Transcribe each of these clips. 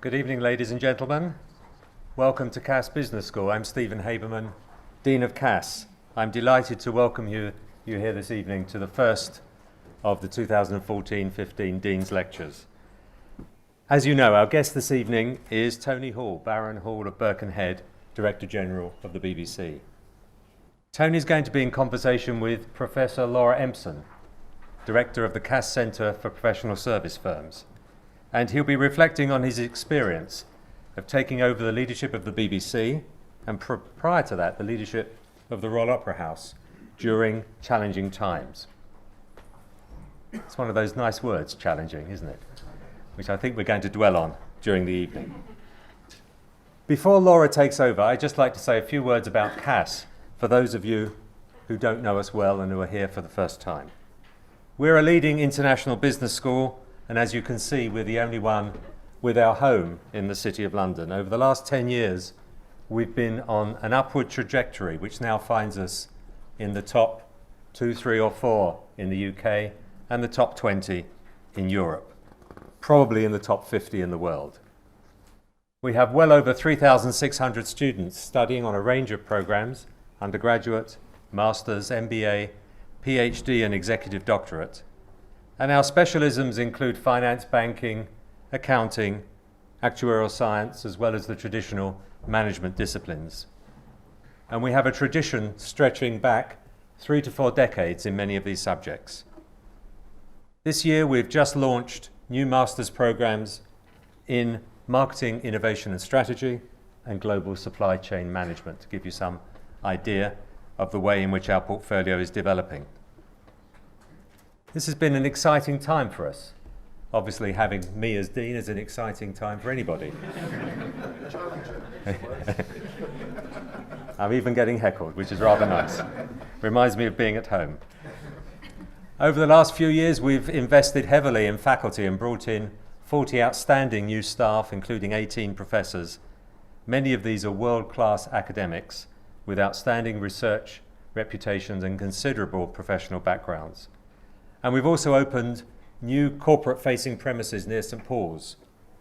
Good evening, ladies and gentlemen. Welcome to Cass Business School. I'm Stephen Haberman, Dean of Cass. I'm delighted to welcome you here this evening to the first of the 2014-15 Dean's Lectures. As you know, our guest this evening is Tony Hall, Baron Hall of Birkenhead, Director General of the BBC. Tony's going to be in conversation with Professor Laura Empson, Director of the Cass Centre for Professional Service Firms, and he'll be reflecting on his experience of taking over the leadership of the BBC and prior to that, the leadership of the Royal Opera House during challenging times. It's one of those nice words, challenging, isn't it? Which I think we're going to dwell on during the evening. Before Laura takes over, I'd just like to say a few words about Cass for those of you who don't know us well and who are here for the first time. We're a leading international business school, and as you can see, we're the only one with our home in the City of London. Over the last 10 years, we've been on an upward trajectory, which now finds us in the top 2, 3 or 4 in the UK and the top 20 in Europe, probably in the top 50 in the world. We have well over 3,600 students studying on a range of programs, undergraduate, master's, MBA, PhD and executive doctorate. And our specialisms include finance, banking, accounting, actuarial science, as well as the traditional management disciplines. And we have a tradition stretching back 3 to 4 decades in many of these subjects. This year, we've just launched new master's programs in marketing, innovation and strategy and global supply chain management, to give you some idea of the way in which our portfolio is developing. This has been an exciting time for us. Obviously, having me as Dean is an exciting time for anybody. I'm even getting heckled, which is rather nice. Reminds me of being at home. Over the last few years, we've invested heavily in faculty and brought in 40 outstanding new staff, including 18 professors. Many of these are world-class academics with outstanding research reputations and considerable professional backgrounds. And we've also opened new corporate-facing premises near St Paul's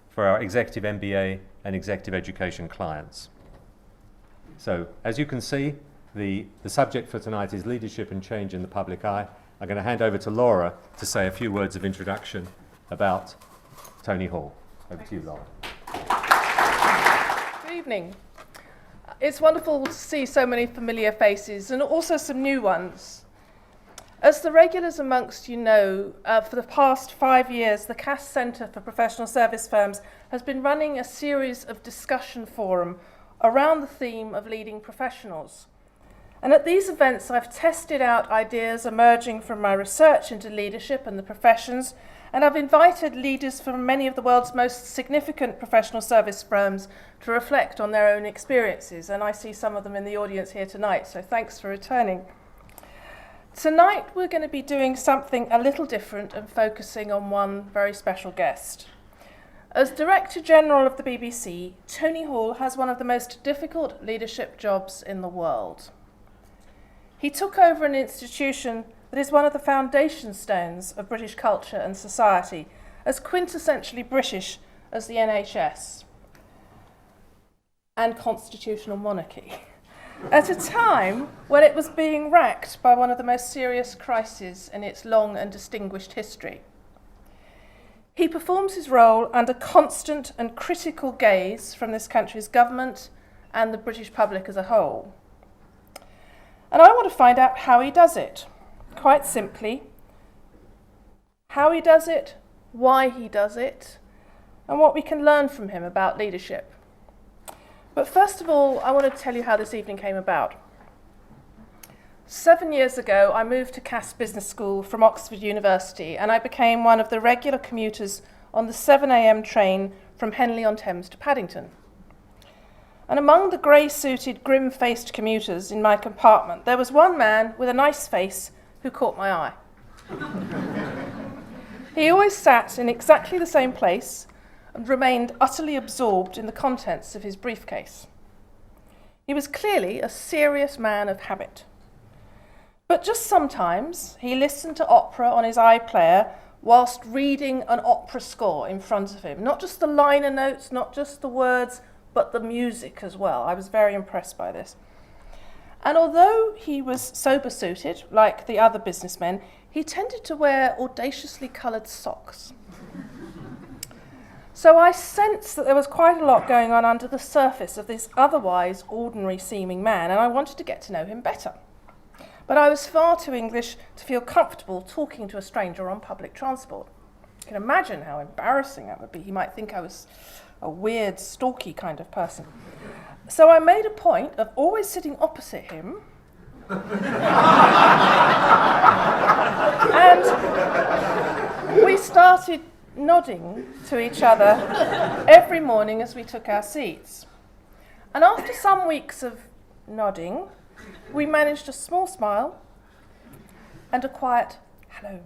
for our executive MBA and executive education clients. So, as you can see, the subject for tonight is leadership and change in the public eye. I'm going to hand over to Laura to say a few words of introduction about Tony Hall. Over to you, Laura. Good evening. It's wonderful to see so many familiar faces and also some new ones. As the regulars amongst you know, for the past 5 years, the Cass Centre for Professional Service Firms has been running a series of discussion forums around the theme of leading professionals. And at these events, I've tested out ideas emerging from my research into leadership and the professions, and I've invited leaders from many of the world's most significant professional service firms to reflect on their own experiences. And I see some of them in the audience here tonight, so thanks for returning. Tonight we're going to be doing something a little different and focusing on one very special guest. As Director General of the BBC, Tony Hall has one of the most difficult leadership jobs in the world. He took over an institution that is one of the foundation stones of British culture and society, as quintessentially British as the NHS and constitutional monarchy, at a time when it was being racked by one of the most serious crises in its long and distinguished history. He performs his role under constant and critical gaze from this country's government and the British public as a whole. And I want to find out how he does it. Quite simply, how he does it, why he does it, and what we can learn from him about leadership. But first of all, I want to tell you how this evening came about. 7 years ago, I moved to Cass Business School from Oxford University, and I became one of the regular commuters on the 7 a.m. train from Henley-on-Thames to Paddington. And among the grey-suited, grim-faced commuters in my compartment, there was one man with a nice face who caught my eye. He always sat in exactly the same place and remained utterly absorbed in the contents of his briefcase. He was clearly a serious man of habit. But just sometimes he listened to opera on his iPlayer whilst reading an opera score in front of him. Not just the liner notes, not just the words, but the music as well. I was very impressed by this. And although he was sober-suited, like the other businessmen, he tended to wear audaciously coloured socks. So I sensed that there was quite a lot going on under the surface of this otherwise ordinary-seeming man, and I wanted to get to know him better. But I was far too English to feel comfortable talking to a stranger on public transport. You can imagine how embarrassing that would be. He might think I was a weird, stalky kind of person. So I made a point of always sitting opposite him and we started nodding to each other every morning as we took our seats. And after some weeks of nodding, we managed a small smile and a quiet hello.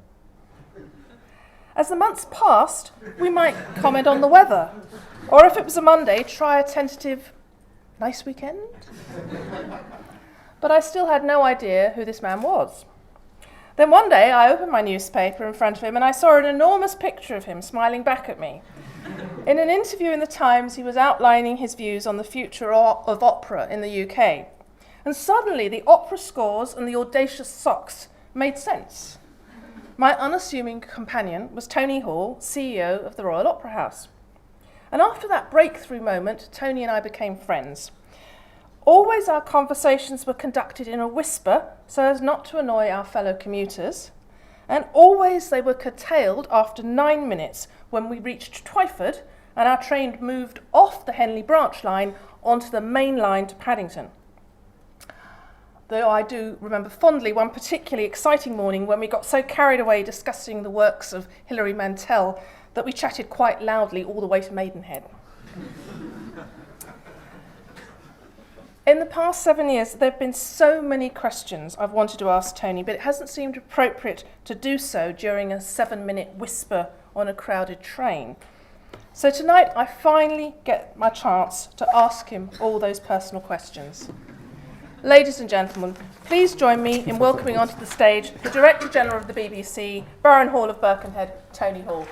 As the months passed, we might comment on the weather, or if it was a Monday, try a tentative nice weekend. But I still had no idea who this man was. Then one day I opened my newspaper in front of him and I saw an enormous picture of him smiling back at me. In an interview in the Times, he was outlining his views on the future of opera in the UK. And suddenly the opera scores and the audacious socks made sense. My unassuming companion was Tony Hall, CEO of the Royal Opera House. And after that breakthrough moment, Tony and I became friends. Always our conversations were conducted in a whisper so as not to annoy our fellow commuters, and always they were curtailed after 9 minutes when we reached Twyford and our train moved off the Henley branch line onto the main line to Paddington. Though I do remember fondly one particularly exciting morning when we got so carried away discussing the works of Hilary Mantel that we chatted quite loudly all the way to Maidenhead. In the past 7 years, there have been so many questions I've wanted to ask Tony, but it hasn't seemed appropriate to do so during a 7-minute whisper on a crowded train. So tonight, I finally get my chance to ask him all those personal questions. Ladies and gentlemen, please join me in welcoming onto the stage the Director General of the BBC, Baron Hall of Birkenhead, Tony Hall.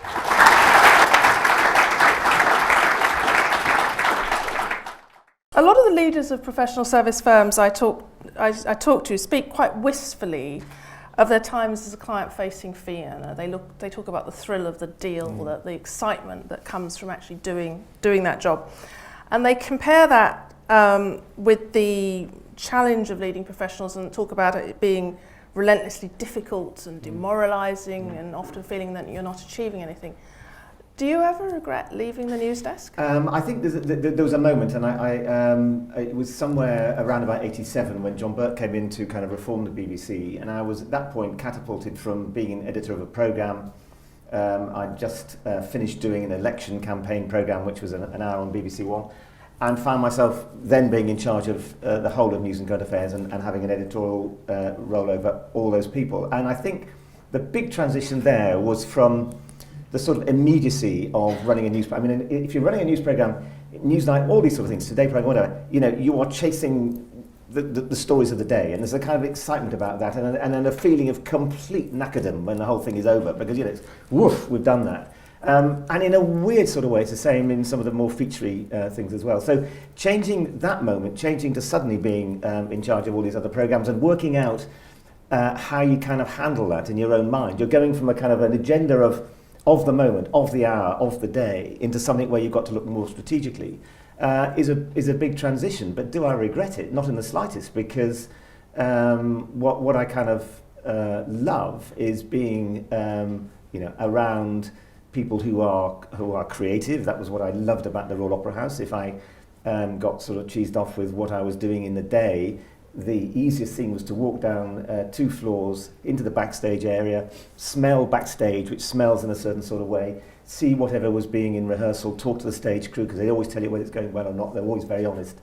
A lot of the leaders of professional service firms I talk to speak quite wistfully of their times as a client-facing fee earner. They talk about the thrill of the deal, the excitement that comes from actually doing that job, and they compare that with the challenge of leading professionals and talk about it being relentlessly difficult and demoralising and often feeling that you're not achieving anything. Do you ever regret leaving the news desk? I think there was a moment, and it was somewhere around about 87 when John Burke came in to kind of reform the BBC, and I was at that point catapulted from being an editor of a programme. I'd just finished doing an election campaign programme, which was an hour on BBC One, and found myself then being in charge of the whole of news and current affairs and having an editorial role over all those people. And I think the big transition there was from the sort of immediacy of running a news. I mean, if you're running a news program, Newsnight, all these sort of things, Today program, whatever, you are chasing the stories of the day, and there's a kind of excitement about that, and then a feeling of complete knackerdom when the whole thing is over, because it's woof, we've done that. And in a weird sort of way, it's the same in some of the more featurey things as well. So changing that moment, changing to suddenly being in charge of all these other programs and working out how you kind of handle that in your own mind. You're going from a kind of an agenda of the moment, of the hour, of the day, into something where you've got to look more strategically, is a big transition. But do I regret it? Not in the slightest, because what I kind of love is being around people who are creative. That was what I loved about the Royal Opera House. If I got sort of cheesed off with what I was doing in the day, the easiest thing was to walk down 2 floors into the backstage area, smell backstage, which smells in a certain sort of way, see whatever was being in rehearsal, talk to the stage crew, because they always tell you whether it's going well or not. They're always very honest.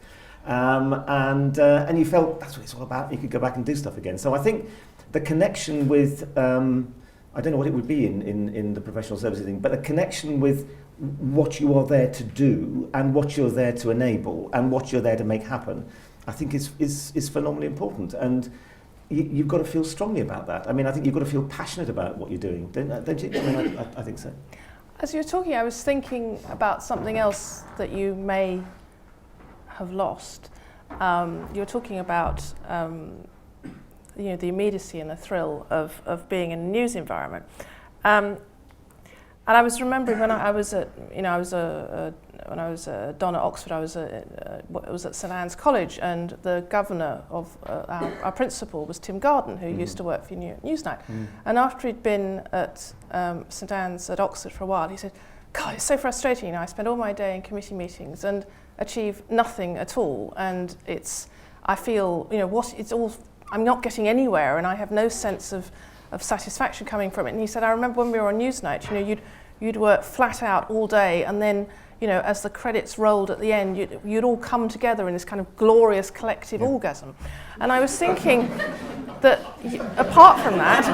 And you felt that's what it's all about. You could go back and do stuff again. So I think the connection with, I don't know what it would be in the professional services thing, but the connection with what you are there to do and what you're there to enable and what you're there to make happen, I think is phenomenally important. And you've got to feel strongly about that. I mean, I think you've got to feel passionate about what you're doing, don't you? I mean, I think so. As you were talking, I was thinking about something else that you may have lost. You were talking about the immediacy and the thrill of being in a news environment. And I was remembering when I was at, when I was a Don at Oxford, I was at St Anne's College, and the governor of our principal was Tim Garden, who used to work for Newsnight. And after he'd been at St Anne's at Oxford for a while, he said, "God, it's so frustrating. I spend all my day in committee meetings and achieve nothing at all, and I feel, I'm not getting anywhere, and I have no sense of satisfaction coming from it." And he said, "I remember when we were on Newsnight, you'd work flat out all day, and then, as the credits rolled at the end, you'd all come together in this kind of glorious collective orgasm." And I was thinking that, apart from that,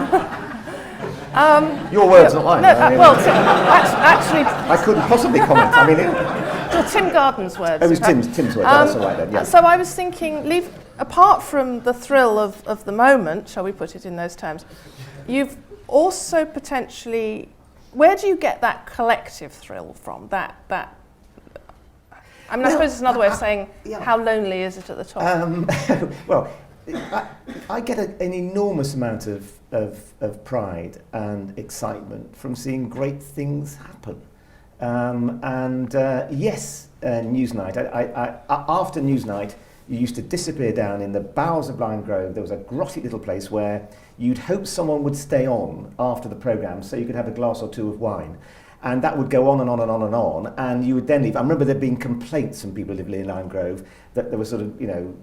your words, not mine. No, actually, I couldn't possibly comment. I mean, well, Tim Garden's words. It was Tim's words. That's all right then. Yeah. So I was thinking, apart from the thrill of the moment, shall we put it in those terms, you've also potentially. Where do you get that collective thrill from? I suppose it's another way of saying how lonely is it at the top? Well, I get an enormous amount of pride and excitement from seeing great things happen. Yes, Newsnight. After Newsnight, you used to disappear down in the bowels of Lime Grove. There was a grotty little place where you'd hope someone would stay on after the programme so you could have a glass or two of wine. And that would go on and on and on and on, and you would then leave. I remember there being complaints from people who lived in Lime Grove that there were sort of,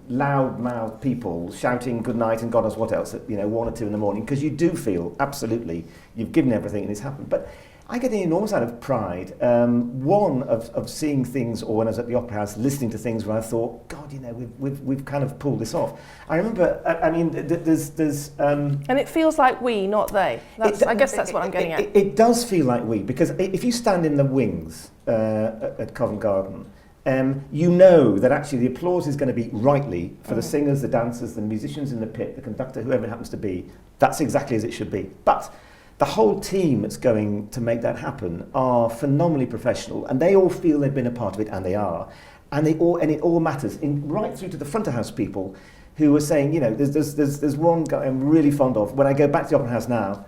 loud-mouthed people shouting good night and God knows what else at, 1 or 2 in the morning, because you do feel, absolutely, you've given everything and it's happened. But I get an enormous amount of pride, one of seeing things, or when I was at the Opera House, listening to things where I thought, God, we've kind of pulled this off. I remember, there's... And it feels like we, not they. I guess that's what I'm getting at. It does feel like we, because if you stand in the wings at Covent Garden, you know that actually the applause is going to be rightly for the singers, the dancers, the musicians in the pit, the conductor, whoever it happens to be. That's exactly as it should be. But the whole team that's going to make that happen are phenomenally professional, and they all feel they've been a part of it, and they are. And it all matters, right through to the front of house people who are saying, there's one guy I'm really fond of. When I go back to the Opera House now,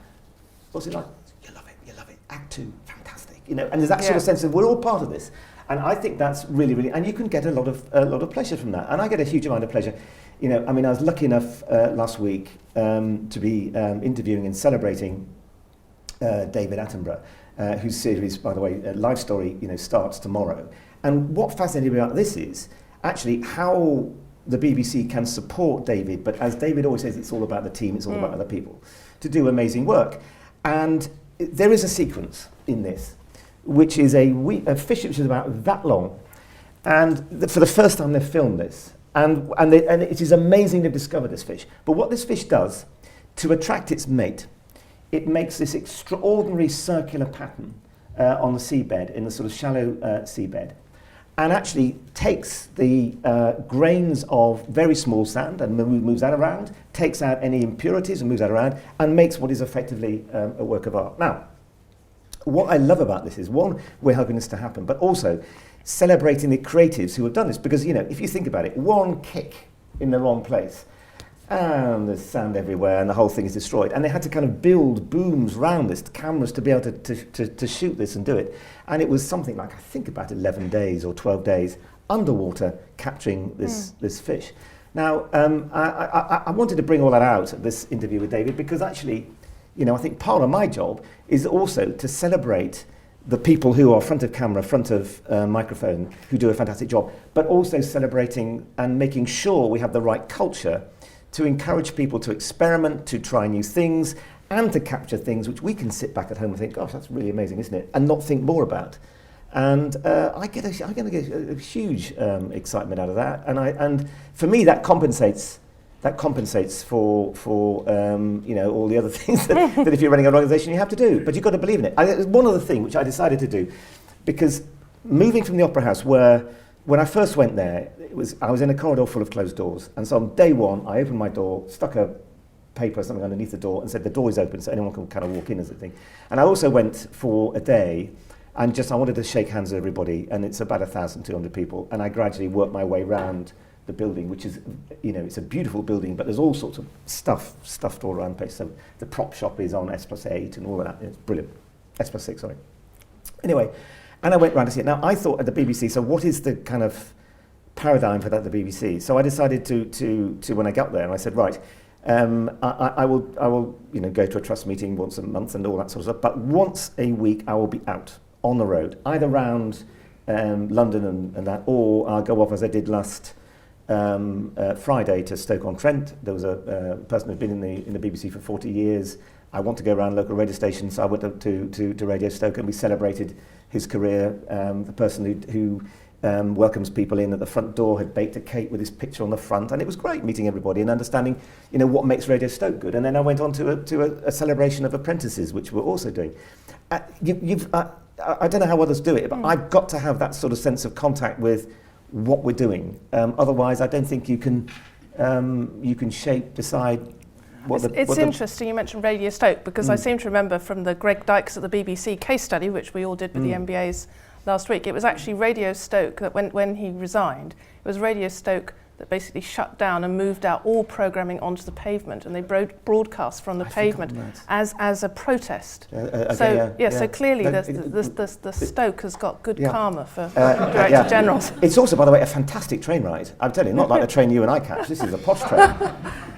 what's it like? You love it. Act 2, fantastic. And there's that sort of sense of we're all part of this. And I think that's really, really, and you can get a lot of pleasure from that. And I get a huge amount of pleasure. I was lucky enough last week to be interviewing and celebrating David Attenborough, whose series, by the way, Life Story, starts tomorrow. And what fascinated me about this is actually how the BBC can support David, but as David always says, it's all about the team, it's all about other people, to do amazing work. And there is a sequence in this, which is a fish which is about that long. And for the first time they've filmed this. And it is amazing to discover this fish. But what this fish does, to attract its mate, it makes this extraordinary circular pattern on the seabed, in the sort of shallow seabed, and actually takes the grains of very small sand and moves that around, takes out any impurities and moves that around, and makes what is effectively a work of art. Now, what I love about this is, one, we're helping this to happen, but also celebrating the creatives who have done this, because, if you think about it, one kick in the wrong place, and there's sand everywhere, and the whole thing is destroyed. And they had to kind of build booms around this, cameras to be able to shoot this and do it. And it was something like, I think, about 11 days or 12 days underwater capturing this fish. Now, I wanted to bring all that out at this interview with David, because actually, I think part of my job is also to celebrate the people who are front of camera, front of microphone, who do a fantastic job, but also celebrating and making sure we have the right culture to encourage people to experiment, to try new things, and to capture things which we can sit back at home and think, gosh, that's really amazing, isn't it? And not think more about. And I get a huge excitement out of that. And for me, that compensates for all the other things that if you're running an organisation you have to do. But you've got to believe in it. One other thing which I decided to do, because moving from the Opera House, where when I first went there, I was in a corridor full of closed doors, and so on day one I opened my door, stuck a paper or something underneath the door and said the door is open so anyone can kind of walk in as a thing. And I also went for a day and I wanted to shake hands with everybody, and it's about 1,200 people, and I gradually worked my way around the building, which is, it's a beautiful building, but there's all sorts of stuff stuffed all around the place. So the prop shop is on S+8 and all of that. It's brilliant. S+6, sorry. Anyway, and I went round to see it. Now, I thought at the BBC, so what is the kind of paradigm for that at the BBC? So I decided to when I got there, and I said, right, I will go to a trust meeting once a month and all that sort of stuff, but once a week I will be out on the road, either around London and that, or I'll go off as I did last Friday to Stoke-on-Trent. There was a person who'd been in the BBC for 40 years. I want to go around local radio stations, so I went up to Radio Stoke, and we celebrated his career. The person who welcomes people in at the front door had baked a cake with his picture on the front, and it was great meeting everybody and understanding, what makes Radio Stoke good. And then I went on to a celebration of apprentices, which we're also doing. I don't know how others do it, but I've got to have that sort of sense of contact with what we're doing. Otherwise, I don't think you can decide what It's interesting you mentioned Radio Stoke, because I seem to remember from the Greg Dykes at the BBC case study, which we all did with the MBAs last week, it was actually Radio Stoke that when he resigned, it was Radio Stoke that basically shut down and moved out all programming onto the pavement, and they broadcast from the pavement as a protest. So clearly the Stoke has got good karma for Director Generals. It's also, by the way, a fantastic train ride. I'm telling you, not like the train you and I catch. This is a posh train.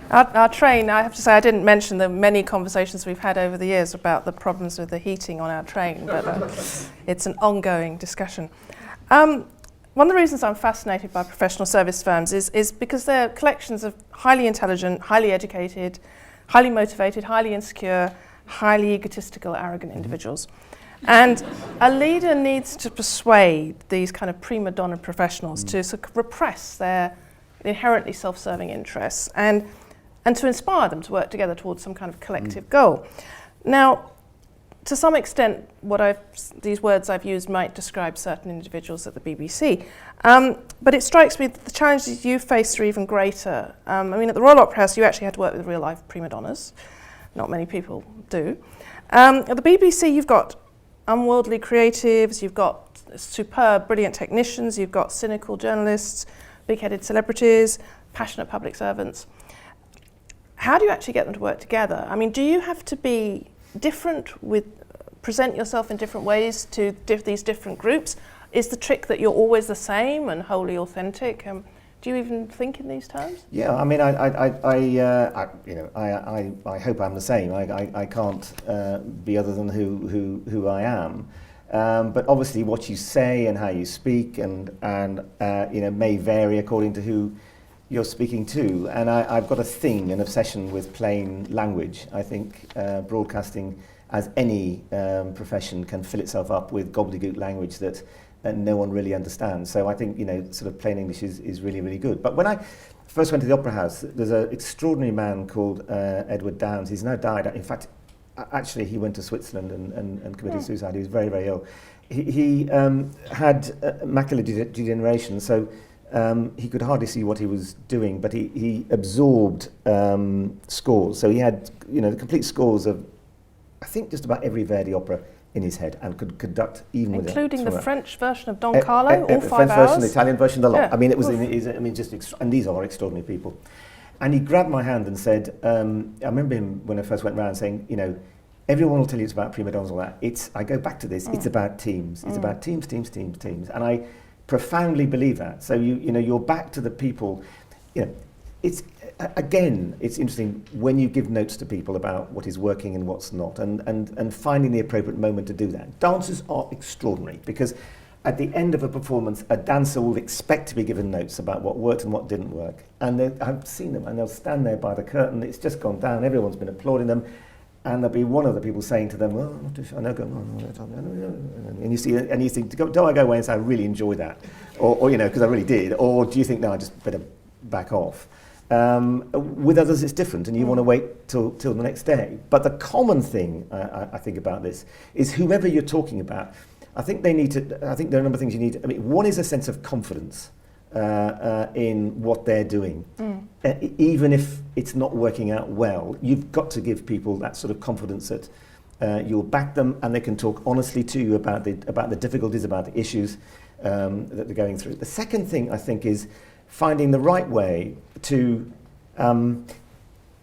Our train, I have to say, I didn't mention the many conversations we've had over the years about the problems with the heating on our train, but it's an ongoing discussion. One of the reasons I'm fascinated by professional service firms is because they're collections of highly intelligent, highly educated, highly motivated, highly insecure, highly egotistical, arrogant individuals. And a leader needs to persuade these kind of prima donna professionals to sort of repress their inherently self-serving interests and to inspire them to work together towards some kind of collective goal. Now, to some extent, these words I've used might describe certain individuals at the BBC, but it strikes me that the challenges you face are even greater. At the Royal Opera House, you actually had to work with real-life prima donnas. Not many people do. At the BBC, you've got unworldly creatives, you've got superb, brilliant technicians, you've got cynical journalists, big-headed celebrities, passionate public servants. How do you actually get them to work together? Do you have to be different present yourself in different ways to these different groups? Is the trick that you're always the same and wholly authentic? Do you even think in these terms? Yeah, I hope I'm the same. I can't be other than who I am. But obviously, what you say and how you speak and may vary according to who you're speaking to. And I've got an obsession with plain language. I think broadcasting, as any profession, can fill itself up with gobbledygook language that no one really understands. So I think, sort of plain English is really, really good. But when I first went to the Opera House, there's an extraordinary man called Edward Downes. He's now died. In fact, actually, he went to Switzerland and committed suicide. He was very, very ill. He had macular degeneration, so he could hardly see what he was doing, but he absorbed scores. So he had, the complete scores of, I think, just about every Verdi opera in his head, and could conduct even with including the French version of Don Carlo, all 5 hours. French version, the Italian version, the lot. Yeah. It was, and these are extraordinary people. And he grabbed my hand and said, I remember him when I first went around saying, everyone will tell you it's about prima donnas and all that. I go back to this, it's about teams. It's about teams. And I profoundly believe that. So you're back to the people. It's interesting when you give notes to people about what is working and what's not, and finding the appropriate moment to do that. Dancers are extraordinary because at the end of a performance, a dancer will expect to be given notes about what worked and what didn't work. And I've seen them, and they'll stand there by the curtain. It's just gone down. Everyone's been applauding them. And there'll be one of the people saying to them, well, I know, and you think, do I go away and say, I really enjoyed that? Or because I really did. Or do you think, no, I just better back off? With others, it's different, and you want to wait till the next day. But the common thing, I think, about this is whoever you're talking about, I think there are a number of things you need. One is a sense of confidence in what they're doing. Even if it's not working out well, you've got to give people that sort of confidence that you'll back them and they can talk honestly to you about the difficulties, about the issues that they're going through. The second thing, I think, is finding the right way to...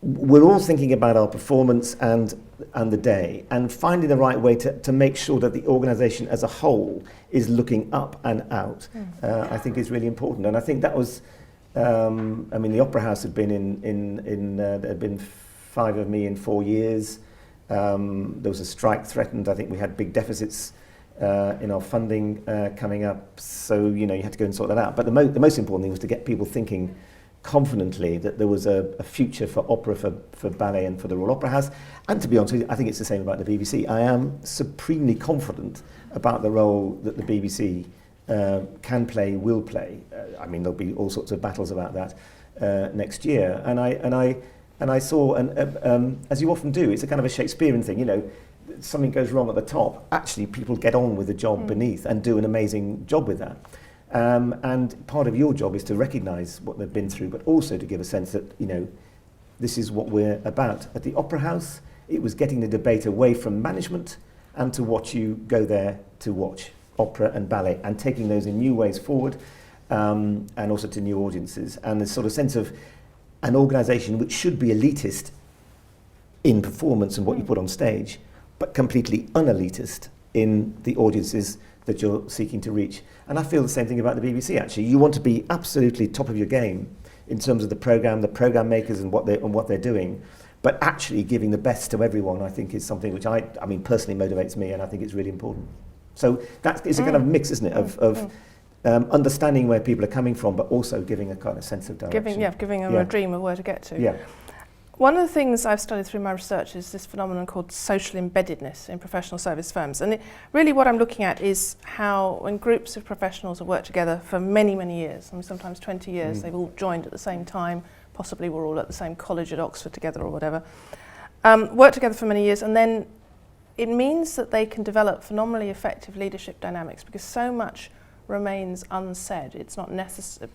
we're all thinking about our performance and the day, and finding the right way to make sure that the organisation as a whole is looking up and out, I think is really important. And I think that was, I mean, the Opera House had been there had been 5 of me in 4 years. There was a strike threatened. I think we had big deficits in our funding coming up. So, you know, you had to go and sort that out. But the most important thing was to get people thinking confidently that there was a future for opera, for ballet and for the Royal Opera House. And to be honest with you, I think it's the same about the BBC. I am supremely confident about the role that the BBC can play, will play. I mean, there'll be all sorts of battles about that next year. And I saw, as you often do, it's a kind of a Shakespearean thing, you know, something goes wrong at the top. Actually, people get on with the job beneath and do an amazing job with that. And part of your job is to recognise what they've been through, but also to give a sense that, you know, this is what we're about. At the Opera House, it was getting the debate away from management and to what you go there to watch, opera and ballet, and taking those in new ways forward, and also to new audiences. And the sort of sense of an organisation which should be elitist in performance and what you put on stage, but completely unelitist in the audiences that you're seeking to reach. And I feel the same thing about the BBC, actually. You want to be absolutely top of your game in terms of the programme makers and what they're doing, but actually giving the best to everyone, I think, is something which I mean, personally motivates me, and I think it's really important. So that is a kind of mix, isn't it, of understanding where people are coming from, but also giving a kind of sense of direction. Giving them a dream of where to get to. Yeah. One of the things I've studied through my research is this phenomenon called social embeddedness in professional service firms. And really what I'm looking at is how when groups of professionals have worked together for many, many years, I mean, sometimes 20 years, they've all joined at the same time, possibly we're all at the same college at Oxford together or whatever, worked together for many years, and then it means that they can develop phenomenally effective leadership dynamics because so much remains unsaid. It's not necessary.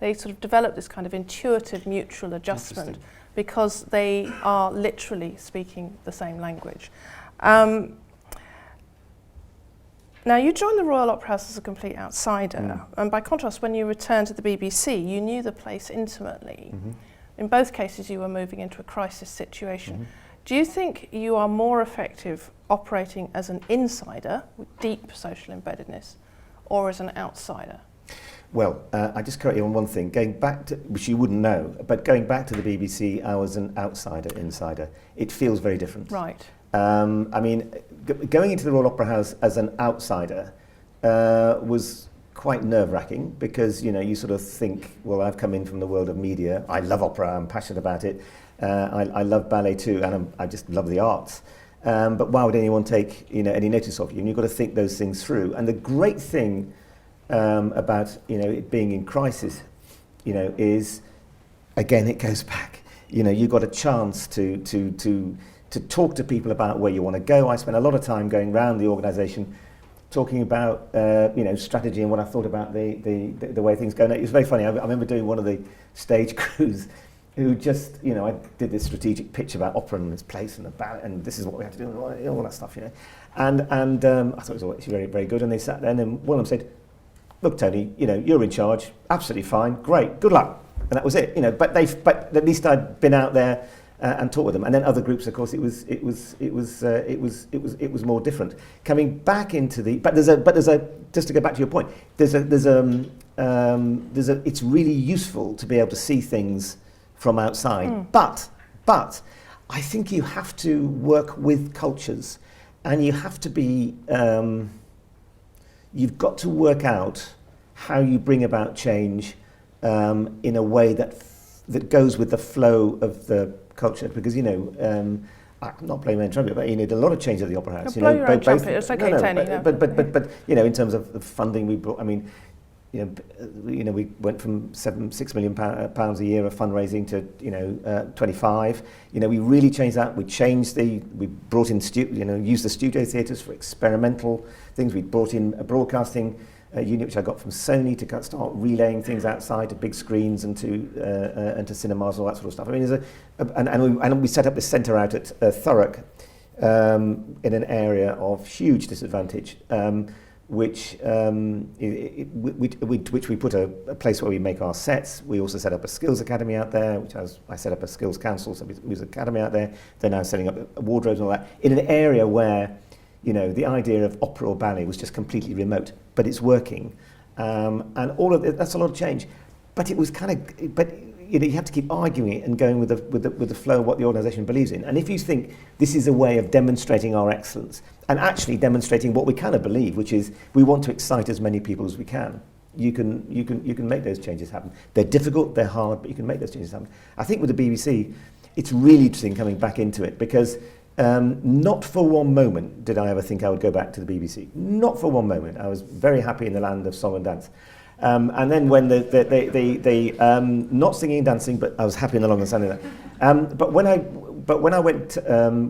They sort of develop this kind of intuitive mutual adjustment because they are literally speaking the same language. Now, you joined the Royal Opera House as a complete outsider, and by contrast, when you returned to the BBC, you knew the place intimately. In both cases, you were moving into a crisis situation. Do you think you are more effective operating as an insider with deep social embeddedness or as an outsider? Well, I just correct you on one thing. Going back to, which you wouldn't know, but going back to the BBC, I was an outsider, insider. It feels very different. Right. I mean, going into the Royal Opera House as an outsider was quite nerve-wracking because, you know, you sort of think, well, I've come in from the world of media. I love opera. I'm passionate about it. I love ballet too, and I just love the arts. But why would anyone take, you know, any notice of you? And you've got to think those things through. And the great thing about, you know, it being in crisis, you know, is, again, it goes back. You know, you've got a chance to talk to people about where you want to go. I spent a lot of time going around the organisation talking about, you know, strategy and what I thought about the way things go. And it was very funny. I remember doing one of the stage crews who just, you know, I did this strategic pitch about opera and its place and the ballet, and this is what we have to do, and all that stuff, you know. And I thought it was all actually very, very good. And they sat there, and then one of them said, "Look, Tony, you know, you're in charge. Absolutely fine. Great. Good luck." And that was it, you know. But at least I'd been out there and talked with them. And then other groups, of course, it was more different. Coming back into the, but there's a just to go back to your point, it's really useful to be able to see things from outside. But I think you have to work with cultures, and you have to be. You've got to work out how you bring about change in a way that goes with the flow of the culture, because, you know, I'm not playing my own trumpet, but you need a lot of change at the Opera House. Blow your own trumpet. It's okay, Tony. But you know, in terms of the funding we brought, I mean, you know, we went from £6 million pounds a year of fundraising to, you know, 25. You know, we really changed that. We brought in used the studio theatres for experimental things. We brought in a broadcasting unit which I got from Sony to start relaying things outside to big screens and to cinemas and all that sort of stuff. I mean, and we set up this centre out at Thurrock in an area of huge disadvantage, which we put a place where we make our sets. We also set up a skills academy out there, I set up a skills council, so we was an academy out there. They're now setting up wardrobes and all that in an area where, you know, the idea of opera or ballet was just completely remote, but it's working, and all of that's a lot of change. But it was you know, you have to keep arguing it and going with the flow of what the organisation believes in. And if you think this is a way of demonstrating our excellence and actually demonstrating what we kind of believe, which is we want to excite as many people as we can, you can make those changes happen. They're difficult, they're hard, but you can make those changes happen. I think with the BBC, it's really interesting coming back into it because not for one moment did I ever think I would go back to the BBC. Not for one moment. I was very happy in the land of song and dance. And then when they not singing and dancing, but I was happy in the long and sunny. But when I went,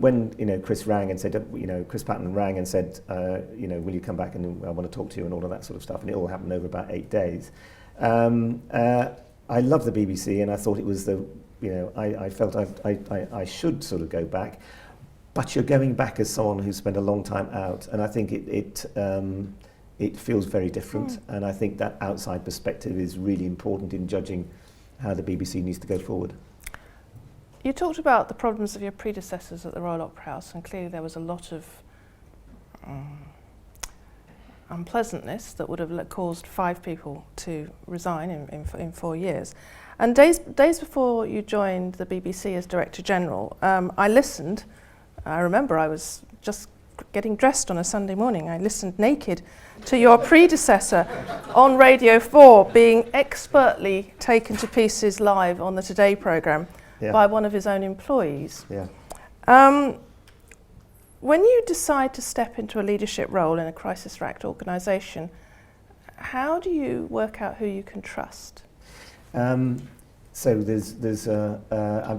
when, you know, Chris rang and said, you know, Chris Patton rang and said, you know, will you come back and I want to talk to you and all of that sort of stuff, and it all happened over about 8 days. I love the BBC, and I thought it was the, you know, I felt I should sort of go back, but you're going back as someone who spent a long time out, and I think it feels very different, and I think that outside perspective is really important in judging how the BBC needs to go forward. You talked about the problems of your predecessors at the Royal Opera House, and clearly there was a lot of unpleasantness that would have caused 5 people to resign in 4 years. And days before you joined the BBC as Director General, I listened. I remember I was just getting dressed on a Sunday morning. I listened naked to your predecessor on Radio 4 being expertly taken to pieces live on the Today programme by one of his own employees. Yeah. When you decide to step into a leadership role in a crisis-racked organisation, how do you work out who you can trust? So I'm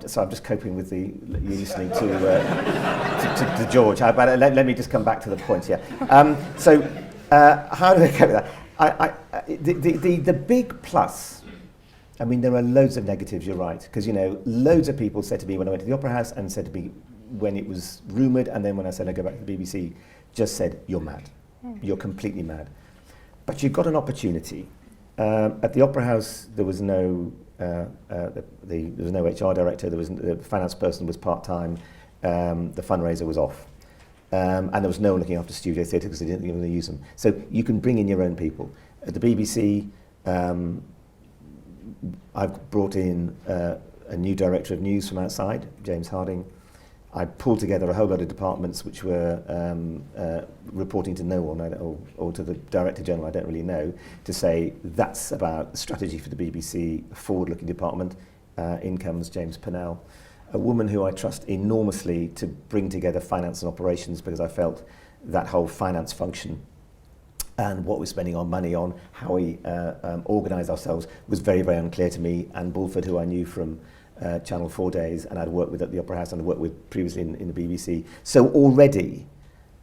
just coping with you listening to George. But let me just come back to the point here. How do I cope with that? The big plus, I mean, there are loads of negatives, you're right, because, you know, loads of people said to me when I went to the Opera House and said to me when it was rumoured, and then when I said I'd go back to the BBC, just said, you're mad. You're completely mad. But you've got an opportunity. At the Opera House, there was no there was no HR director, the finance person was part-time, the fundraiser was off. And there was no one looking after studio theatre because they didn't even use them. So you can bring in your own people. At the BBC, I've brought in a new director of news from outside, James Harding. I pulled together a whole lot of departments which were reporting to no one or to the Director General, I don't really know, to say that's about the strategy for the BBC, a forward-looking department. In comes James Pennell, a woman who I trust enormously to bring together finance and operations, because I felt that whole finance function and what we're spending our money on, how we organise ourselves, was very, very unclear to me. And Bulford, who I knew from Channel 4 days, and I'd worked with at the Opera House and I'd worked with previously in the BBC. So already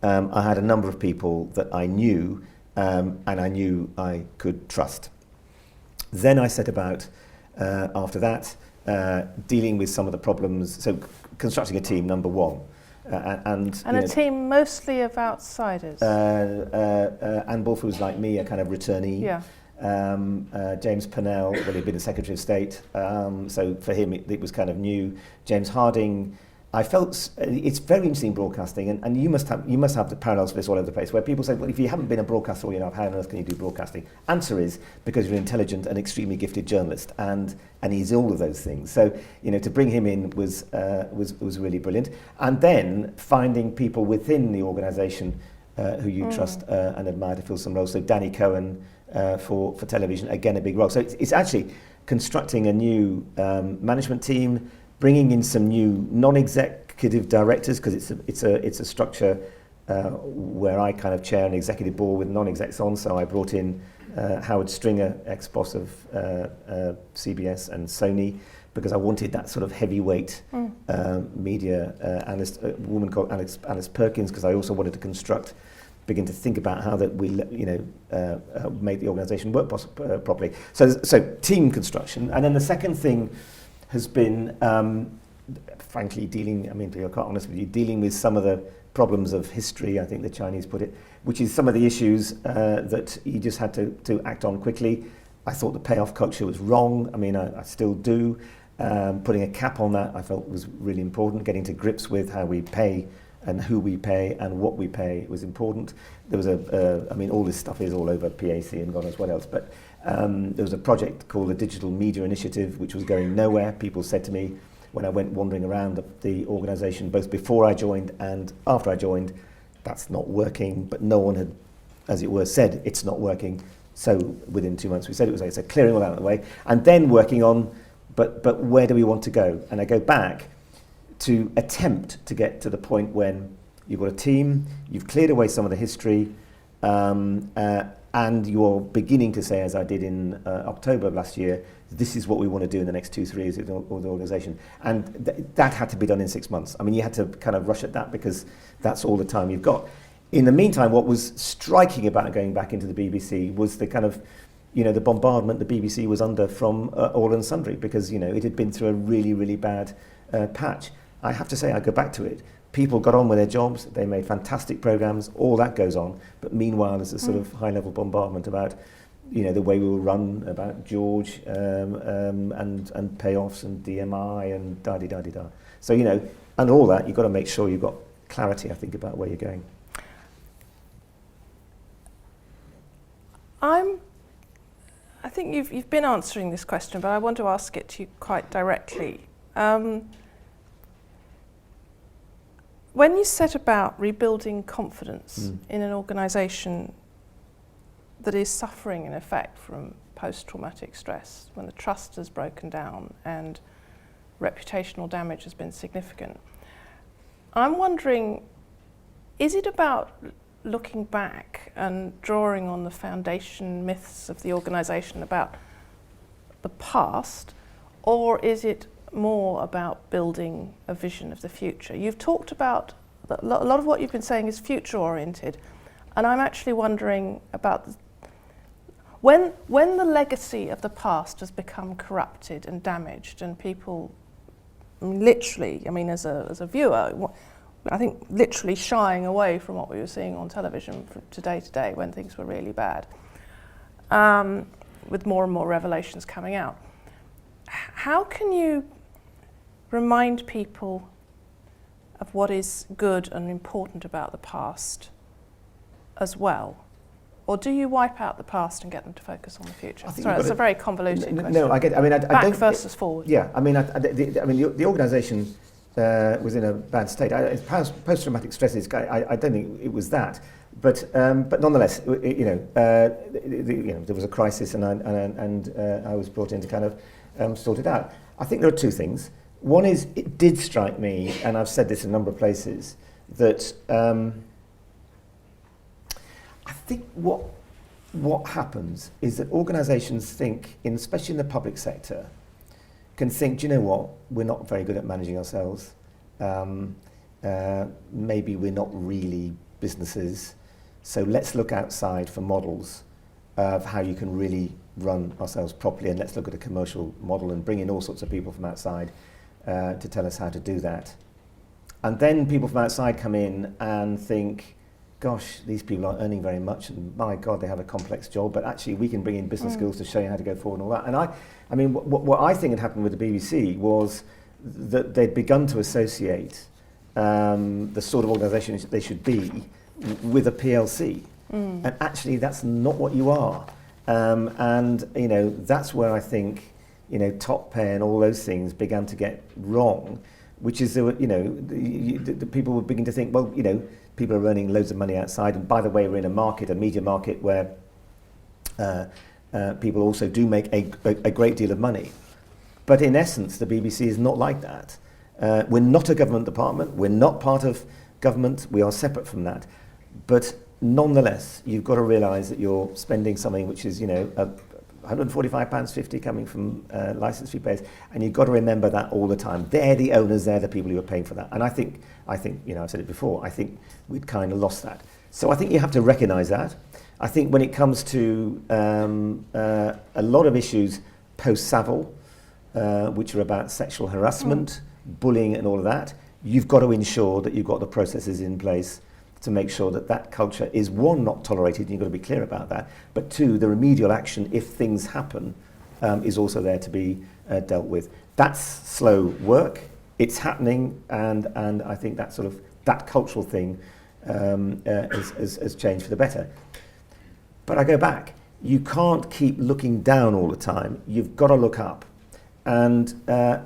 I had a number of people that I knew and I knew I could trust. Then I set about, after that, dealing with some of the problems, so constructing a team, number one. And a team mostly of outsiders. Anne Bulford was like me, a kind of returnee. Yeah. James Pennell, well, he'd been a Secretary of State, so for him it was kind of new. James Harding, I felt it's very interesting broadcasting, and you must have the parallels for this all over the place, where people say, well, if you haven't been a broadcaster all your life, how on earth can you do broadcasting? Answer is because you're an intelligent and extremely gifted journalist, and he's all of those things. So, you know, to bring him in was really brilliant. And then finding people within the organisation who you trust and admire to fill some roles. So Danny Cohen for television, again a big role. So it's actually constructing a new management team, bringing in some new non-executive directors, because it's a structure where I kind of chair an executive board with non-execs on. So I brought in Howard Stringer, ex-boss of CBS and Sony, because I wanted that sort of heavyweight media analyst, a woman called Alice Perkins, because I also wanted to construct begin to think about how that we, make the organisation work properly. So team construction. And then the second thing has been, frankly, to be quite honest with you, dealing with some of the problems of history, I think the Chinese put it, which is some of the issues that you just had to act on quickly. I thought the payoff culture was wrong. I still do. Putting a cap on that I felt was really important. Getting to grips with how we pay and who we pay and what we pay was important. There was all this stuff is all over PAC and God knows what else, but there was a project called the Digital Media Initiative, which was going nowhere. People said to me when I went wandering around the organisation, both before I joined and after I joined, that's not working, but no one had, as it were, said it's not working. So within 2 months we said it was okay. So clearing all that out of the way, and then working on, but where do we want to go? And I go back to attempt to get to the point when you've got a team, you've cleared away some of the history, and you're beginning to say, as I did in October of last year, this is what we want to do in the next 2-3 years with the organisation. And that had to be done in 6 months. You had to kind of rush at that because that's all the time you've got. In the meantime, what was striking about going back into the BBC was the kind of, the bombardment the BBC was under from all and sundry, because, it had been through a really, really bad patch. I have to say, I go back to it. People got on with their jobs, they made fantastic programmes, all that goes on. But meanwhile, there's a sort of high-level bombardment about, the way we will run, about George and payoffs and DMI and da-di-da-di-da. So, and all that, you've got to make sure you've got clarity, I think, about where you're going. I think you've been answering this question, but I want to ask it to you quite directly. When you set about rebuilding confidence in an organisation that is suffering, in effect, from post-traumatic stress, when the trust has broken down and reputational damage has been significant, I'm wondering, is it about looking back and drawing on the foundation myths of the organisation about the past, or is it more about building a vision of the future? You've talked about, a lot of what you've been saying is future oriented, and I'm actually wondering about when the legacy of the past has become corrupted and damaged, and people literally, as a viewer, I think literally shying away from what we were seeing on television from day to day when things were really bad, with more and more revelations coming out. How can you remind people of what is good and important about the past as well? Or do you wipe out the past and get them to focus on the future? Sorry, that's a very convoluted question. No, I get. I don't. Back versus forward. Yeah, the organisation was in a bad state. Post-traumatic stress is. I don't think it was that, but nonetheless, there was a crisis, and I was brought in to kind of sort it out. I think there are two things. One is, it did strike me, and I've said this in a number of places, that I think what happens is that organisations think, especially in the public sector, can think, do you know what, we're not very good at managing ourselves. Maybe we're not really businesses, so let's look outside for models of how you can really run ourselves properly, and let's look at a commercial model and bring in all sorts of people from outside to tell us how to do that. And then people from outside come in and think, gosh, these people aren't earning very much, and my God, they have a complex job, but actually we can bring in business skills to show you how to go forward and all that. And what I think had happened with the BBC was that they'd begun to associate the sort of organisation they should be with a PLC. And actually that's not what you are. That's where I think, top pay and all those things began to get wrong, which is, the people were beginning to think, well, people are earning loads of money outside, and by the way, we're in a media market where people also do make a great deal of money. But in essence, the BBC is not like that. We're not a government department, we're not part of government, we are separate from that. But nonetheless, you've got to realise that you're spending something which is, £145.50 coming from licence fee payers, and you've got to remember that all the time. They're the owners, they're the people who are paying for that. And I think, I've said it before, I think we'd kind of lost that. So I think you have to recognise that. I think when it comes to a lot of issues post-Savile, which are about sexual harassment, bullying and all of that, you've got to ensure that you've got the processes in place to make sure that that culture is, one, not tolerated, and you've got to be clear about that, but two, the remedial action, if things happen, is also there to be dealt with. That's slow work. It's happening, and I think that sort of, that cultural thing has changed for the better. But I go back. You can't keep looking down all the time. You've got to look up. And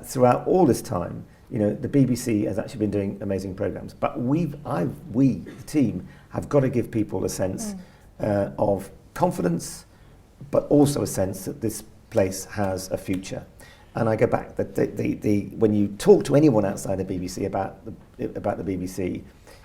throughout all this time, you know, the BBC has actually been doing amazing programmes. But we, the team, have got to give people a sense of confidence, but also a sense that this place has a future. And I go back, when you talk to anyone outside the BBC about the BBC,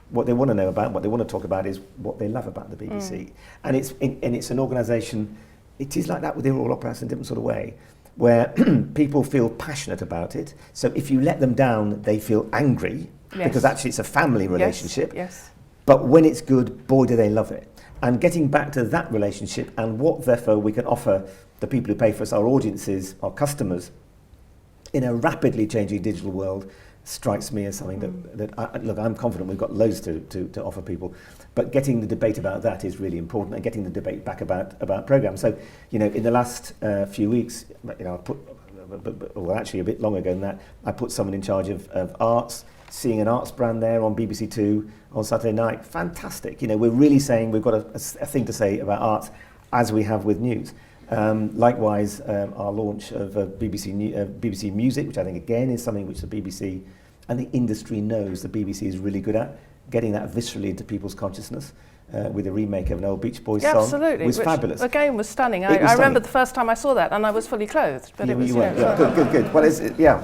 what they want to know about, what they want to talk about is what they love about the BBC. And it's an organisation, it is like that with the Royal Opera House in a different sort of way, where people feel passionate about it. So if you let them down, they feel angry, because actually it's a family relationship. Yes. But when it's good, boy, do they love it. And getting back to that relationship and what, therefore, we can offer the people who pay for us, our audiences, our customers, in a rapidly changing digital world, strikes me as something look, I'm confident we've got loads to offer people, but getting the debate about that is really important, and getting the debate back about programmes. So, you know, in the last few weeks, you know, actually a bit longer ago than that, I put someone in charge of arts, seeing an arts brand there on BBC Two on Saturday night. Fantastic. You know, we're really saying we've got a thing to say about arts, as we have with news. Likewise, our launch of BBC Music, which I think again is something which the BBC and the industry knows the BBC is really good at, getting that viscerally into people's consciousness, with a remake of an old Beach Boys song. Absolutely. Was fabulous. The game was stunning. I remember the first time I saw that, and I was fully clothed. But it was, good. Well,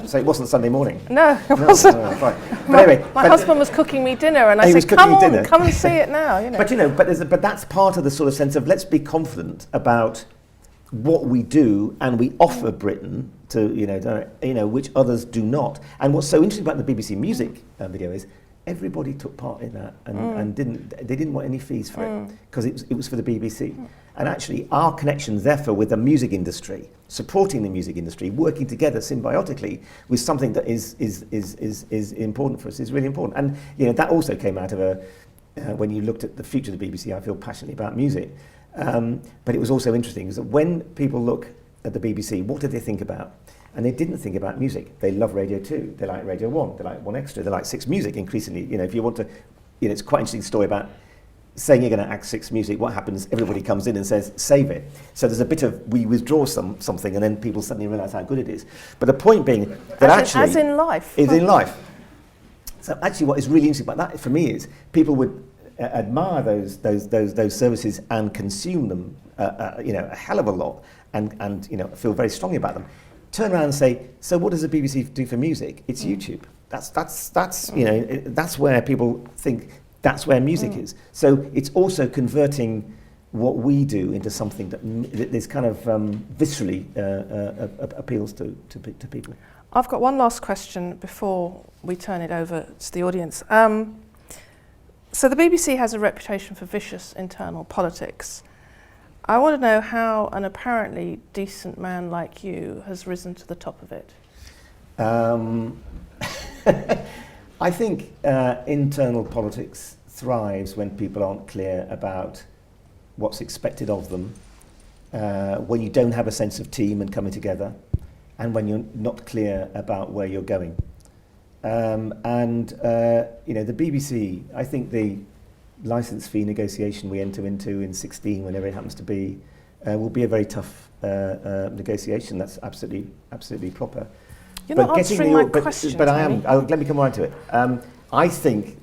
so it wasn't Sunday morning. No, it wasn't. No, fine. But anyway, my husband was cooking me dinner, and I said, "Come on, come and see it now." You know. But that's part of the sort of sense of, let's be confident about what we do, and we offer Britain to, which others do not. And what's so interesting about the BBC Music video is everybody took part in that, and they didn't want any fees for it, because it was for the BBC. And actually, our connection, therefore, with the music industry, supporting the music industry, working together symbiotically, with something that is important for us, is really important. And you know, that also came out of when you looked at the future of the BBC. I feel passionately about music. But it was also interesting, is that when people look at the BBC, what did they think about? And they didn't think about music. They love Radio 2, they like Radio 1, they like 1 Extra, they like 6 Music increasingly. You know, if you want to, you know, it's quite an interesting story about saying you're going to act 6 Music, what happens? Everybody comes in and says, save it. So there's a bit of, we withdraw something, and then people suddenly realise how good it is. But the point being that as in life. Is in life. So actually what is really interesting about that for me is people would admire those services and consume them, a hell of a lot, and feel very strongly about them. Turn around and say, so what does the BBC do for music? It's YouTube. That's where people think that's where music is. So it's also converting what we do into something that this kind of viscerally appeals to people. I've got one last question before we turn it over to the audience. So the BBC has a reputation for vicious internal politics. I want to know how an apparently decent man like you has risen to the top of it. I think internal politics thrives when people aren't clear about what's expected of them, when you don't have a sense of team and coming together, and when you're not clear about where you're going. The BBC, I think the licence fee negotiation we enter into in 16, whenever it happens to be, will be a very tough negotiation. That's absolutely proper. You're not answering my question. But I am. Let me come right to it. I think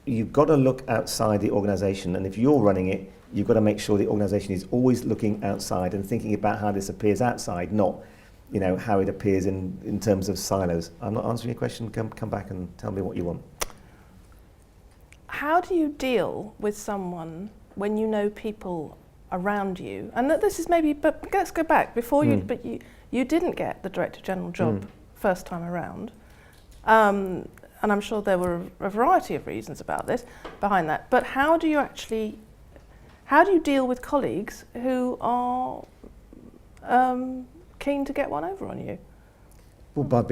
you've got to look outside the organisation, and if you're running it, you've got to make sure the organisation is always looking outside and thinking about how this appears outside, not how it appears in terms of silos. I'm not answering your question. Come back and tell me what you want. How do you deal with someone when you know people around you? And that this is maybe, but let's go back before but you didn't get the Director General job first time around. and I'm sure there were a variety of reasons behind that, but how do you deal with colleagues who are keen to get one over on you? Well, by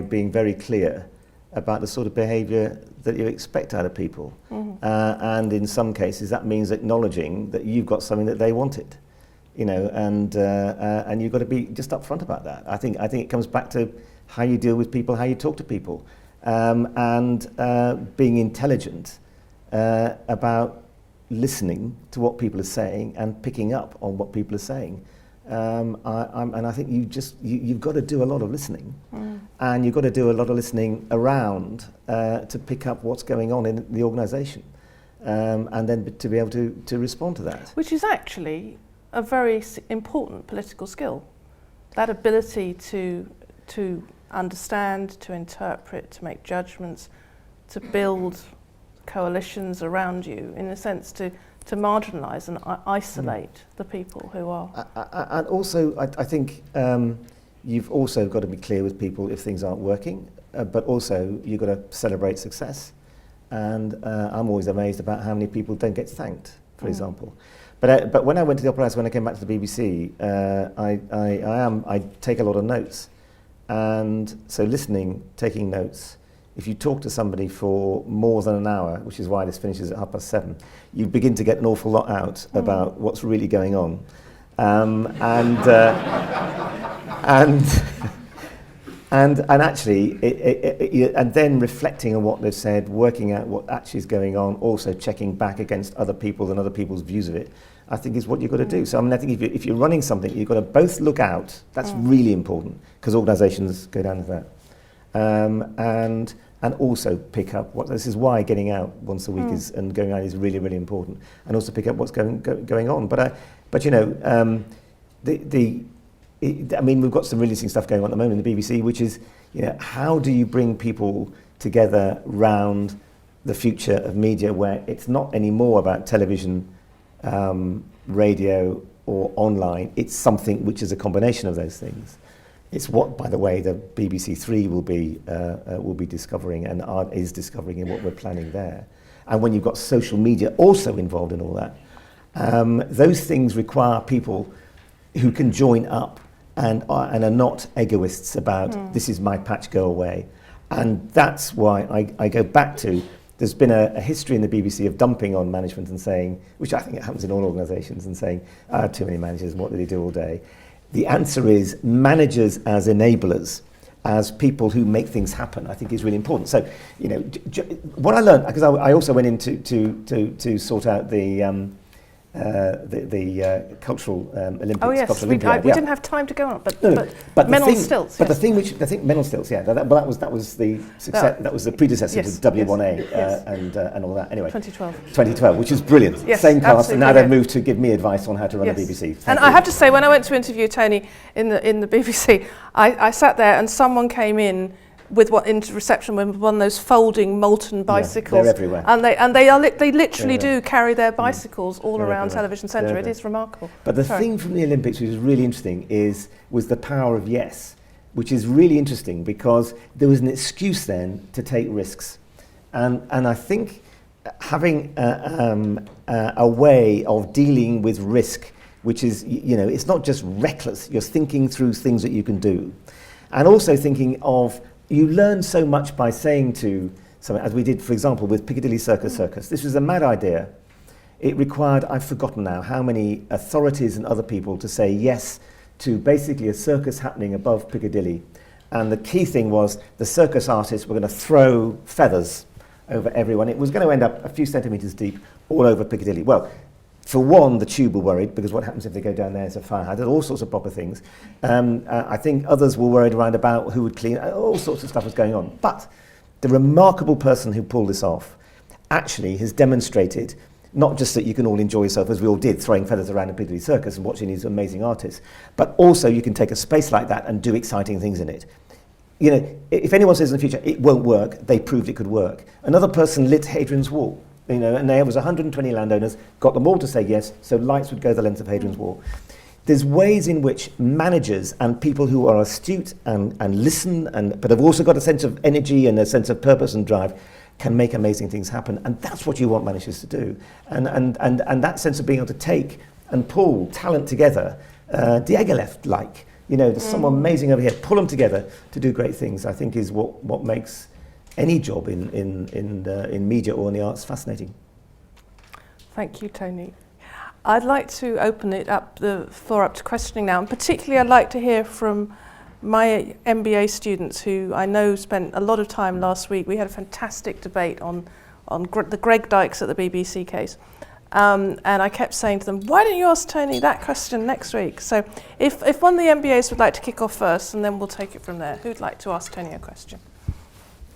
being very clear about the sort of behaviour that you expect out of people. And in some cases that means acknowledging that you've got something that they wanted, and you've got to be just upfront about that. I think it comes back to how you deal with people, how you talk to people, and being intelligent about listening to what people are saying and picking up on what people are saying. And I think you've got to do a lot of listening, and you've got to do a lot of listening around to pick up what's going on in the organisation, and then to be able to respond to that. Which is actually a very important political skill, that ability to understand, to interpret, to make judgments, to build coalitions around you, in a sense to marginalise and isolate the people who are. And also, I think you've also got to be clear with people if things aren't working, but also you've got to celebrate success. And I'm always amazed about how many people don't get thanked, for example. But when I went to the Opera House, when I came back to the BBC, I take a lot of notes. And so listening, taking notes. If you talk to somebody for more than an hour, which is why this finishes at 7:30, you begin to get an awful lot out about what's really going on, and actually, and then reflecting on what they've said, working out what actually is going on, also checking back against other people and other people's views of it, I think is what you've got to do. So I think if you're running something, you've got to both look out. That's really important because organisations go down to that. And also pick up this is why getting out once a week and going out is really, really important, and also pick up what's going on. I mean, we've got some really interesting stuff going on at the moment in the BBC, which is, how do you bring people together round the future of media, where it's not anymore about television, radio, or online. It's something which is a combination of those things. It's what, by the way, the BBC Three will be discovering and is discovering in what we're planning there. And when you've got social media also involved in all that, those things require people who can join up and are not egoists about this is my patch, go away. And that's why I go back to, there's been a history in the BBC of dumping on management and saying, which I think it happens in all organisations, and saying, too many managers, what do they do all day? The answer is managers as enablers, as people who make things happen, I think is really important. So, what I learned, because I also went in to sort out the cultural Olympics. Oh yes, cultural we Olympiad, didn't have time to go on, but men on stilts. But the thing men on stilts, yeah, that was the success. That was the predecessor to W1A and all that. Anyway, 2012, which is brilliant. Yes, same cast, and now they've brilliant. moved to give me advice on how to run the BBC. And I have to say, when I went to interview Tony in the BBC, I sat there and someone came in with into reception with one of those folding molten bicycles. They're everywhere. And they literally do carry their bicycles all around Television Centre. It is remarkable. But the thing from the Olympics which was really interesting was the power of yes, which is really interesting because there was an excuse then to take risks. And I think having a way of dealing with risk, which is, it's not just reckless, you're thinking through things that you can do. And also thinking of, you learn so much by saying to something, as we did, for example, with Piccadilly Circus. This was a mad idea. It required, I've forgotten now, how many authorities and other people to say yes to basically a circus happening above Piccadilly. And the key thing was the circus artists were going to throw feathers over everyone. It was going to end up a few centimetres deep all over Piccadilly. Well, for one, the Tube were worried, because what happens if they go down there as a fire hazard? All sorts of proper things. I think others were worried around about who would clean, all sorts of stuff was going on. But the remarkable person who pulled this off actually has demonstrated not just that you can all enjoy yourself, as we all did, throwing feathers around in Piccadilly Circus and watching these amazing artists, but also you can take a space like that and do exciting things in it. If anyone says in the future it won't work, they proved it could work. Another person lit Hadrian's Wall. And there was 120 landowners, got them all to say yes, so lights would go the length of Hadrian's Wall. there's ways in which managers and people who are astute and listen, but have also got a sense of energy and a sense of purpose and drive, can make amazing things happen. And that's what you want managers to do. And that sense of being able to take and pull talent together, Diaghilev-like, there's someone amazing over here, pull them together to do great things, I think is what makes any job in media or in the arts fascinating. Thank you, Tony. I'd like to open the floor up to questioning now, and particularly I'd like to hear from my MBA students who I know spent a lot of time last week. We had a fantastic debate on the Greg Dykes at the BBC case. And I kept saying to them, why don't you ask Tony that question next week? So if one of the MBAs would like to kick off first, and then we'll take it from there. Who'd like to ask Tony a question?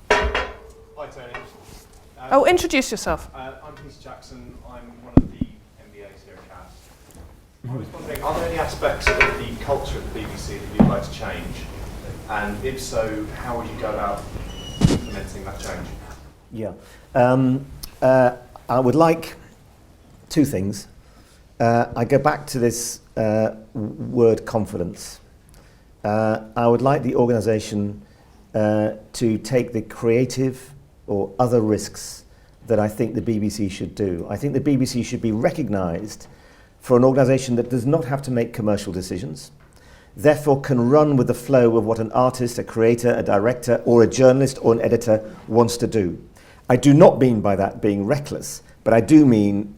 Hi, Tony. Introduce yourself. I'm Peter Jackson. I'm one of the MBAs here at CAS. I was wondering, are there any aspects of the culture of the BBC that you'd like to change? And if so, how would you go about implementing that change? Yeah. I would like two things. I go back to this word confidence. I would like the organisation to take the creative or other risks that I think the BBC should do. I think the BBC should be recognised for an organisation that does not have to make commercial decisions, therefore can run with the flow of what an artist, a creator, a director, or a journalist or an editor wants to do. I do not mean by that being reckless, but I do mean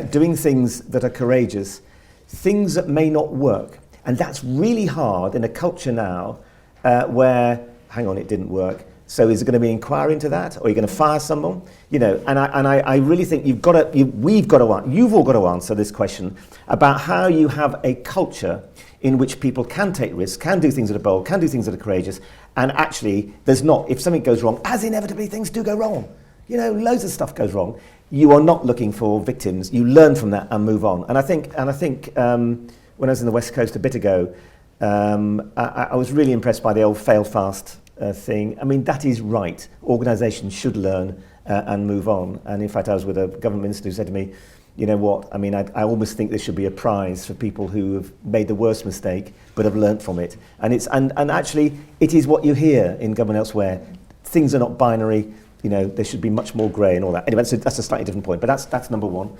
doing things that are courageous, things that may not work. And that's really hard in a culture now where, hang on, it didn't work. So is it going to be inquiry into that, or are you going to fire someone? And I really think you've all got to answer this question about how you have a culture in which people can take risks, can do things that are bold, can do things that are courageous, and actually there's not, if something goes wrong, as inevitably things do go wrong, loads of stuff goes wrong, you are not looking for victims, you learn from that and move on. And I think when I was in the West Coast a bit ago, I was really impressed by the old fail fast thing. I mean, that is right. Organisations should learn and move on. And in fact, I was with a government minister who said to me, you know what, I mean, I almost think there should be a prize for people who have made the worst mistake but have learnt from it. And actually, it is what you hear in government elsewhere. Things are not binary. There should be much more grey and all that. Anyway, that's a slightly different point, but that's number one.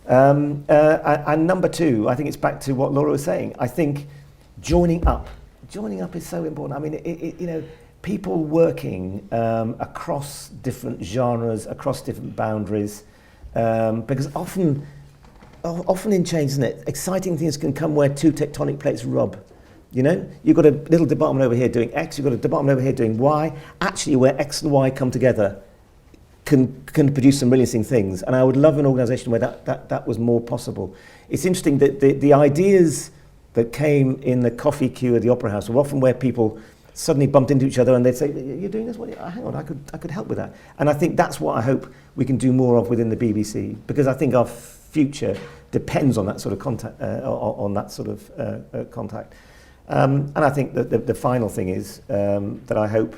And number two, I think it's back to what Laura was saying. I think joining up is so important. I mean, people working across different genres, across different boundaries, because often in change, isn't it? Exciting things can come where two tectonic plates rub. You've got a little department over here doing X, you've got a department over here doing Y. Actually, where X and Y come together can produce some really interesting things. And I would love an organisation where that was more possible. It's interesting that the ideas that came in the coffee queue at the Opera House were often where people suddenly bumped into each other and they'd say, you're doing this? Well, hang on, I could help with that. And I think that's what I hope we can do more of within the BBC, because I think our future depends on that sort of contact. Contact. And I think that the final thing is that I hope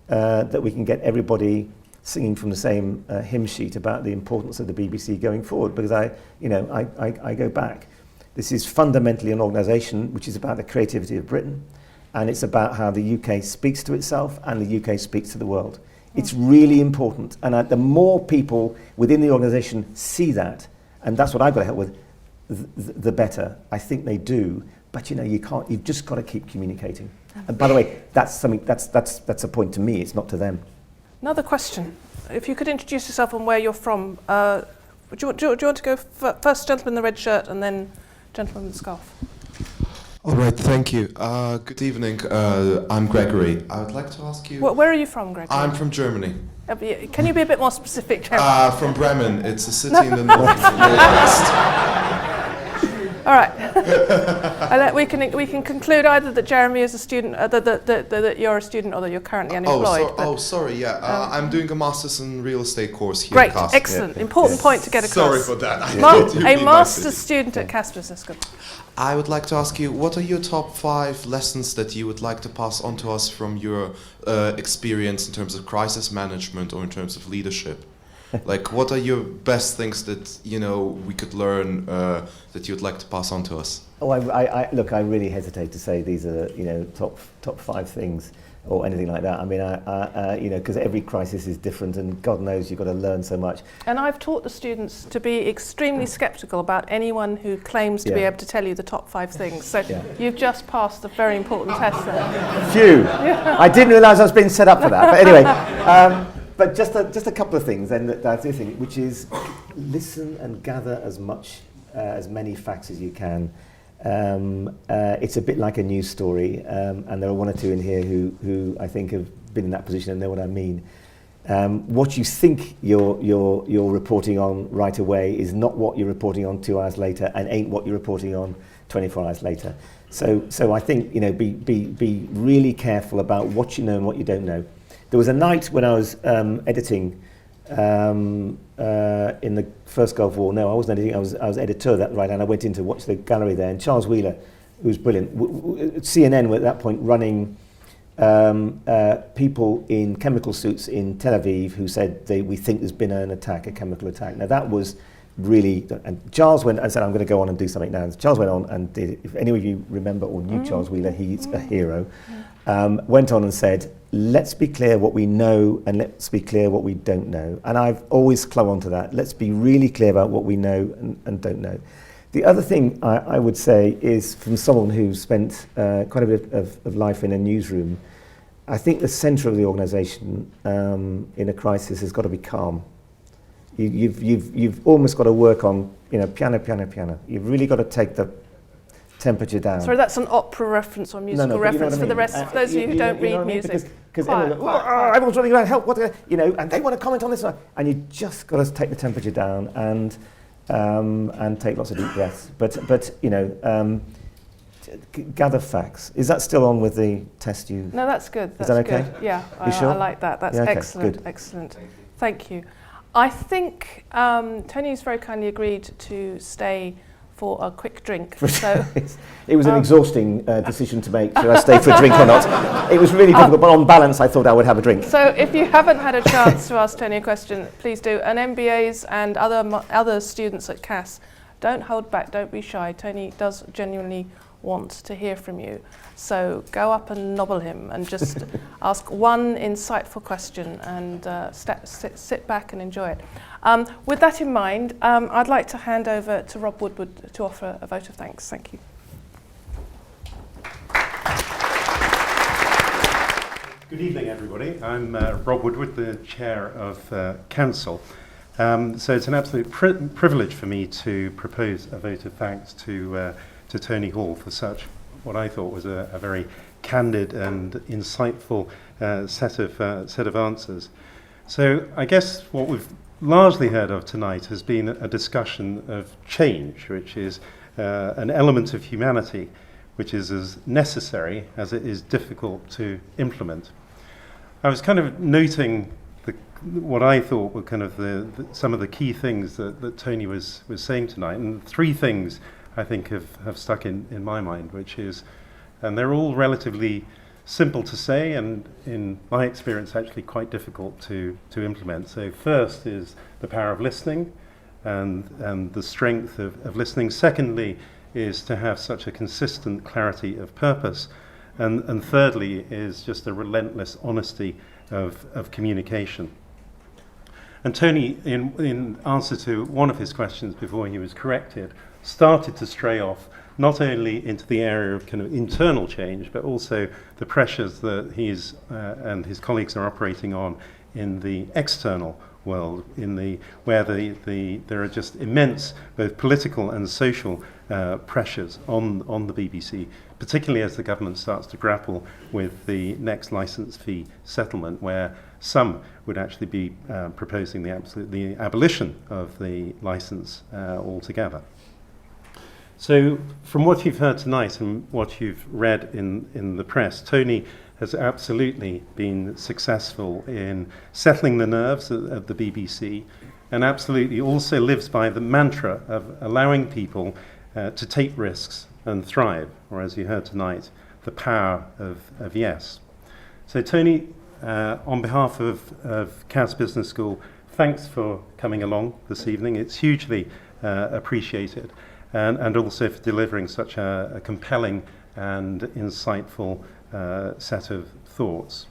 that we can get everybody singing from the same hymn sheet about the importance of the BBC going forward, because I go back. This is fundamentally an organisation which is about the creativity of Britain, and it's about how the UK speaks to itself and the UK speaks to the world. It's really important, and the more people within the organisation see that, and that's what I've got to help with, the better. I think they do, but you can't. You've just got to keep communicating. And by the way, that's something that's a point to me. It's not to them. Another question. If you could introduce yourself and where you're from. Do you want to go first, gentleman in the red shirt, and then gentleman in the scarf? All right, thank you. Good evening. I'm Gregory. I would like to ask you... Where are you from, Gregory? I'm from Germany. Can you be a bit more specific, Jeremy? From Bremen. It's a city in the northwest. All right. We can conclude either that Jeremy is a student, that you're a student, or that you're currently unemployed. Sorry. Yeah, I'm doing a master's in real estate course here. Great, at CAS. Excellent. Yeah. Important point to get across. Sorry for that. A master's student at CAS Business School. I would like to ask you, what are your top 5 lessons that you would like to pass on to us from your experience in terms of crisis management or in terms of leadership? Like, what are your best things that, you know, we could learn that you'd like to pass on to us? Oh, look, I really hesitate to say these are, you know, top 5 things or anything like that. I mean, you know, because every crisis is different, and God knows you've got to learn so much. And I've taught the students to be extremely sceptical about anyone who claims to be able to tell you the top 5 things. So you've just passed a very important test there. Phew! I didn't realise I was being set up for that. But anyway, but just a couple of things, and that's the thing, which is listen and gather as many facts as you can. It's a bit like a news story, and there are 1 or 2 in here who I think have been in that position and know what I mean. What you think you're reporting on right away is not what you're reporting on 2 hours later, and ain't what you're reporting on 24 hours later. So I think, you know, be really careful about what you know and what you don't know. There was a night when I was editing in the first Gulf War. No, I wasn't editing. I was editor that right, and I went in to watch the gallery there. And Charles Wheeler, who was brilliant, CNN were at that point running people in chemical suits in Tel Aviv who said we think there's been an attack, a chemical attack. Now that was really, and Charles went and said, I'm going to go on and do something now. And Charles went on and did. If any of you remember or knew Charles Wheeler, he's a hero. Went on and said, let's be clear what we know and let's be clear what we don't know. And I've always clung on to that. Let's be really clear about what we know and don't know. The other thing I would say is, from someone who spent quite a bit of life in a newsroom, I think the centre of the organisation in a crisis has got to be calm. You've almost got to work on, you know, piano. You've really got to take the temperature down. Sorry, that's an opera reference or musical reference for the rest of those of you who don't read music. Because everyone's running around, help, you know, and they want to comment on this, and you just got to take the temperature down and take lots of deep breaths. But you know, gather facts. Is that still on with the test you? No, that's good. That's is that okay? Good. Yeah, you sure? I like that. That's okay, excellent. Good. Excellent. Thank you. I think Tony's very kindly agreed to stay for a quick drink. So it was an exhausting decision to make. Should I stay for a drink or not? It was really difficult, but on balance, I thought I would have a drink. So if you haven't had a chance to ask Tony a question, please do. And MBAs and other students at CAS, don't hold back, don't be shy. Tony does genuinely want to hear from you. So go up and nobble him and just ask one insightful question and sit back and enjoy it. With that in mind, I'd like to hand over to Rob Woodward to offer a vote of thanks. Thank you. Good evening, everybody. I'm Rob Woodward, the Chair of Council. So it's an absolute privilege for me to propose a vote of thanks to Tony Hall for such what I thought was a very candid and insightful set of answers. So I guess what we've largely heard of tonight has been a discussion of change, which is an element of humanity which is as necessary as it is difficult to implement. I was kind of noting what I thought were kind of some of the key things that Tony was saying tonight, and 3 things I think have stuck in my mind, which is, and they're all relatively simple to say and in my experience actually quite difficult to implement. So first is the power of listening and the strength of listening. Secondly is to have such a consistent clarity of purpose. And thirdly is just a relentless honesty of communication. And Tony, in answer to one of his questions before he was corrected, started to stray off not only into the area of kind of internal change, but also the pressures that he's and his colleagues are operating on in the external world, where there are just immense both political and social pressures on the BBC, particularly as the government starts to grapple with the next licence fee settlement, where some would actually be proposing the abolition of the licence altogether. So from what you've heard tonight and what you've read in the press, Tony has absolutely been successful in settling the nerves at the BBC, and absolutely also lives by the mantra of allowing people to take risks and thrive, or as you heard tonight, the power of yes. So Tony, on behalf of CAS Business School, thanks for coming along this evening. It's hugely appreciated, and also for delivering such a compelling and insightful set of thoughts.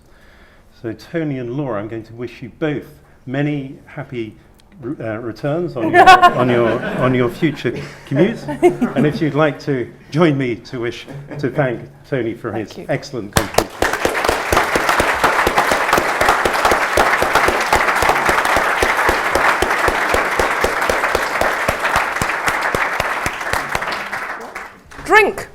So Tony and Laura, I'm going to wish you both many happy returns on your future commute. And if you'd like to join me to thank Tony for his excellent contribution. Drink!